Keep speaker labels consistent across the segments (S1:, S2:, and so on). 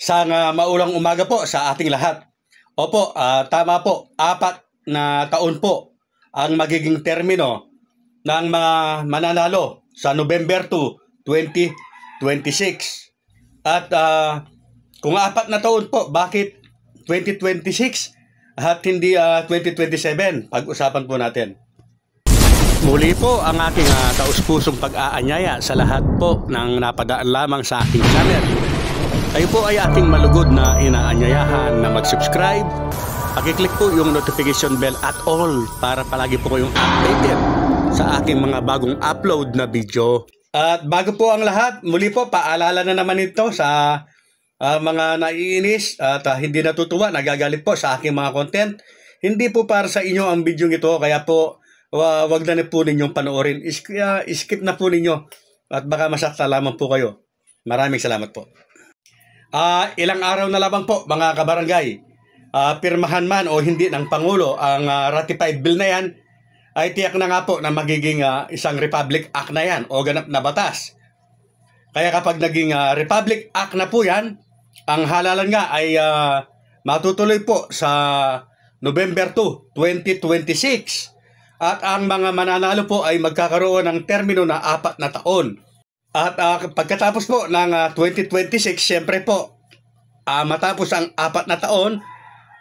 S1: Maulang umaga po sa ating lahat. Opo, tama po, 4 na taon po ang magiging termino ng mga mananalo sa November 2, 2026. At kung 4 na taon po, bakit 2026 at hindi 2027? Pag-usapan po natin. Muli po ang aking taus-pusong pag-aanyaya sa lahat po ng napadaan lamang sa aking channel. Kayo po ay ating malugod na inaanyayahan na mag-subscribe. Pag-click po yung notification bell at all para palagi po kayong updated sa aking mga bagong upload na video. At bago po ang lahat, muli po paalala na naman ito sa mga naiinis at hindi natutuwa, nagagalit po sa aking mga content. Hindi po para sa inyo ang video ito, kaya po wag na po ninyong panoorin. Skip na po ninyo at baka masakta lamang po kayo. Maraming salamat po. Ilang araw na lamang po mga kabarangay, pirmahan man o hindi ng Pangulo ang ratified bill na yan, ay tiyak na nga po na magiging isang Republic Act na yan o ganap na batas. Kaya kapag naging Republic Act na po yan, ang halalan nga ay matutuloy po sa November 2, 2026. At ang mga mananalo po ay magkakaroon ng termino na 4 na taon. At pagkatapos po ng 2026, siyempre po, matapos ang 4 na taon,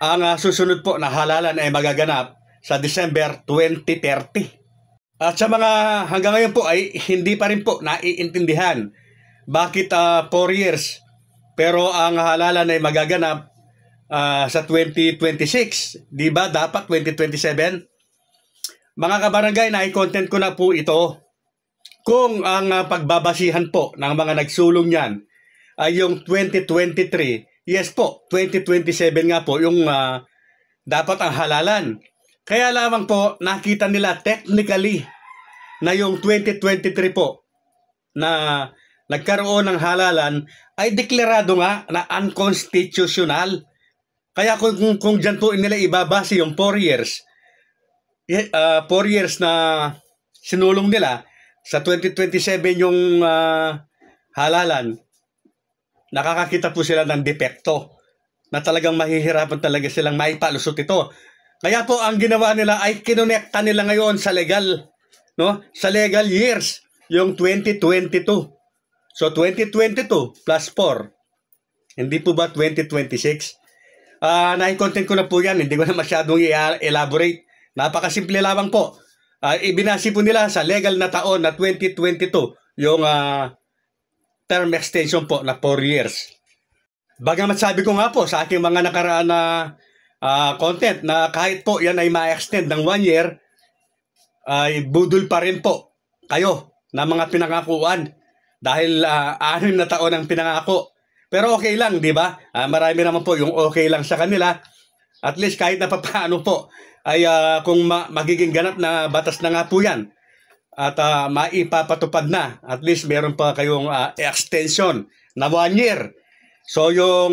S1: ang susunod po na halalan ay magaganap sa December 2030. At sa mga hanggang ngayon po ay hindi pa rin po naiintindihan bakit 4 years. Pero ang halalan ay magaganap sa 2026. Di ba dapat 2027? Mga kabarangay, na-content ko na po ito. Kung ang pagbabasihan po ng mga nagsulong niyan ay yung 2023, yes po, 2027 nga po yung dapat ang halalan. Kaya lamang po nakita nila technically na yung 2023 po na nagkaroon ng halalan ay deklarado nga na unconstitutional. Kaya kung dyan po nila ibabase yung 4 years, 4 years na sinulong nila, sa 2027 yung halalan, nakakakita po sila ng depekto na talagang mahihirapan talaga silang maipalusot ito. Kaya po ang ginawa nila ay kinonekta nila ngayon sa legal, no? Sa legal years, yung 2022. So 2022 plus 4. Hindi po ba 2026? Na-content ko na po yan, hindi ko na masyadong i-elaborate. Napakasimple lamang po. Ibinasi po nila sa legal na taon na 2022 yung term extension po na 4 years. Bagamat sabi ko nga po sa aking mga nakaraan na content na kahit po yan ay ma-extend ng 1 year, ay budol pa rin po kayo na mga pinangakuan dahil 6 na taon ang pinangako. Pero okay lang, di ba? Marami naman po yung okay lang sa kanila. At least kahit na paano po ay kung magiging ganap na batas na nga po yan at maipapatupad na, at least meron pa kayong extension na 1 year. So yung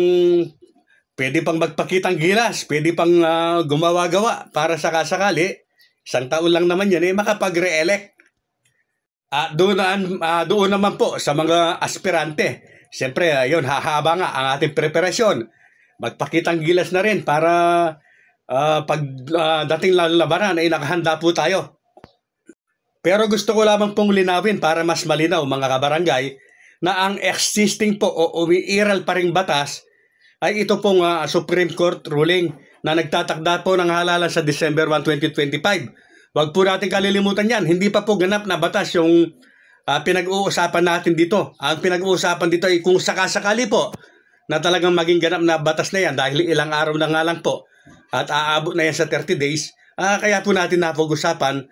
S1: pwede pang magpakitang gilas, pwede pang gumawa-gawa para sakasakali, 1 taon lang naman yan makapag-re-elect. Doon naman po sa mga aspirante, siyempre yun, hahaba nga ang ating preparasyon. Magpakitang gilas na rin para pag dating lalabanan ay nakahanda po tayo. Pero gusto ko lamang pong linawin para mas malinaw mga kabarangay na ang existing po o umiiral pa ring batas ay ito pong Supreme Court ruling na nagtatakda po ng halalan sa December 1, 2025. Huwag po natin kalilimutan yan. Hindi pa po ganap na batas yung pinag-uusapan natin dito. Ang pinag-uusapan dito ay kung sakasakali po na talagang maging ganap na batas na yan dahil ilang araw na nga lang po at aabot na yan sa 30 days, kaya po natin napag-usapan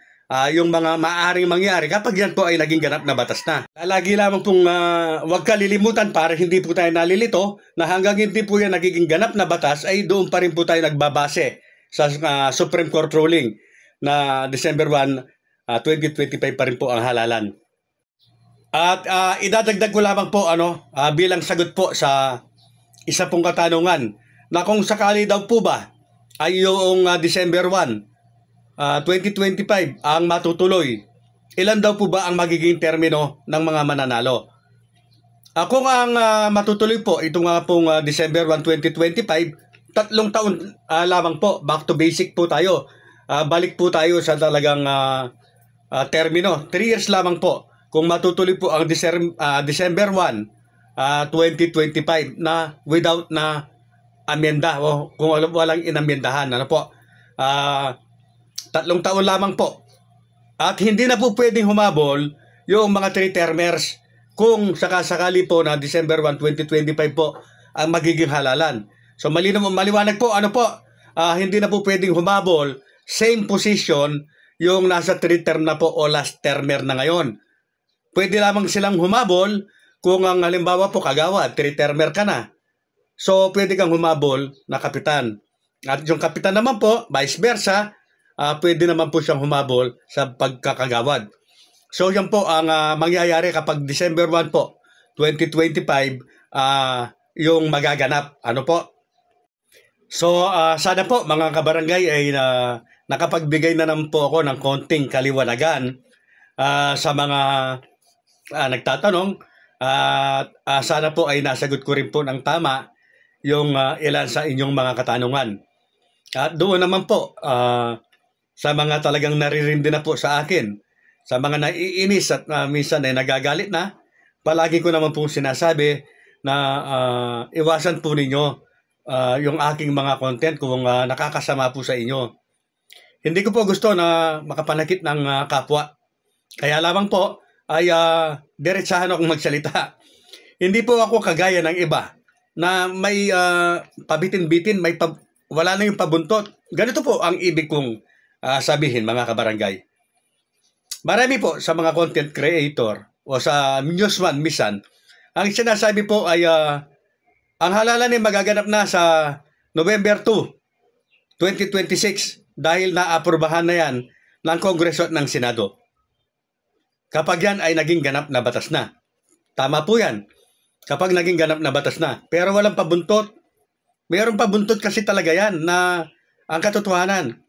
S1: yung mga maaaring mangyari kapag yan po ay naging ganap na batas na. Lagi lamang pong huwag kalilimutan para hindi po tayo nalilito na hanggang hindi po yan nagiging ganap na batas ay doon pa rin po tayo nagbabase sa Supreme Court ruling na December 1, 2025 pa rin po ang halalan. At idadagdag ko lamang po bilang sagot po sa isa pong katanungan na kung sakali daw po ba ay yung December 1, 2025 ang matutuloy, ilan daw po ba ang magiging termino ng mga mananalo? Kung ang matutuloy po, ito nga pong December 1, 2025, 3 taon lamang po, back to basic po tayo. Balik po tayo sa talagang termino. 3 years lamang po. Kung matutuloy po ang December 1, 2025 na without na amenda o kung walang inamyendahan. Ano po? 3 taon lamang po. At hindi na po pwedeng humabol yung mga 3-termers kung sakasakali po na December 1, 2025 po ang magiging halalan. So maliwanag po, ano po, hindi na po pwedeng humabol, same position yung nasa 3-term na po o last termer na ngayon. Pwede lamang silang humabol kung ang halimbawa po kagawad, 3-termer ka na. So pwede kang humabol na kapitan. At yung kapitan naman po, vice versa, pwede naman po siyang humabol sa pagkakagawad. So yan po ang mangyayari kapag December 1 po, 2025, yung magaganap. Ano po? So sana po mga kabarangay ay nakapagbigay na naman po ako ng konting kaliwanagan sa mga nagtatanong. Sana po ay nasagot ko rin po ng tama yung ilan sa inyong mga katanungan. At doon naman po sa mga talagang naririndi na po sa akin, sa mga naiinis at minsan ay nagagalit na, palagi ko naman pong sinasabi na iwasan po ninyo yung aking mga content kung nakakasama po sa inyo. Hindi ko po gusto na makapanakit ng kapwa. Kaya lamang po ay diretsahan akong magsalita. Hindi po ako kagaya ng iba na may pabitin-bitin, wala na yung pabuntot. Ganito po ang ibig kong sabihin mga kabarangay. Marami po sa mga content creator o sa newsman misan, ang sinasabi po ay ang halalan ay magaganap na sa November 2, 2026 dahil naaprubahan na yan ng Kongreso at ng Senado. Kapag yan ay naging ganap na batas na. Tama po yan. Kapag naging ganap na batas na. Pero walang pabuntot. Mayroong pabuntot kasi talaga yan na ang katotohanan.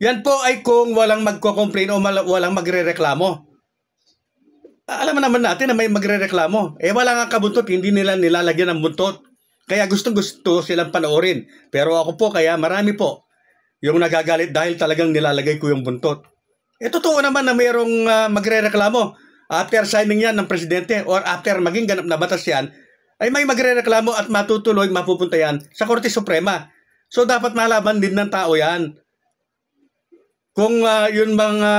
S1: Yan po ay kung walang magko-complain o walang magre-reklamo. Alam naman natin na may magre-reklamo. Wala nga kabuntot, hindi nila nilalagyan ng buntot. Kaya gustong-gusto silang panoorin. Pero ako po, kaya marami po yung nagagalit dahil talagang nilalagay ko yung buntot. Totoo naman na mayroong magre-reklamo. After signing yan ng presidente or after maging ganap na batas yan, ay may magre-reklamo at matutuloy, mapupunta yan sa Korte Suprema. So dapat malaman din ng tao yan. Kung yun mga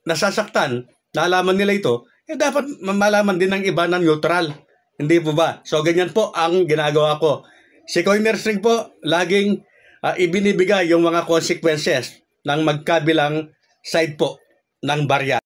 S1: nasasaktan, nalaman nila ito, dapat malaman din ng iba na neutral. Hindi po ba? So ganyan po ang ginagawa ko. Si Coiner String po, laging ibinibigay yung mga consequences ng magkabilang side po ng barya.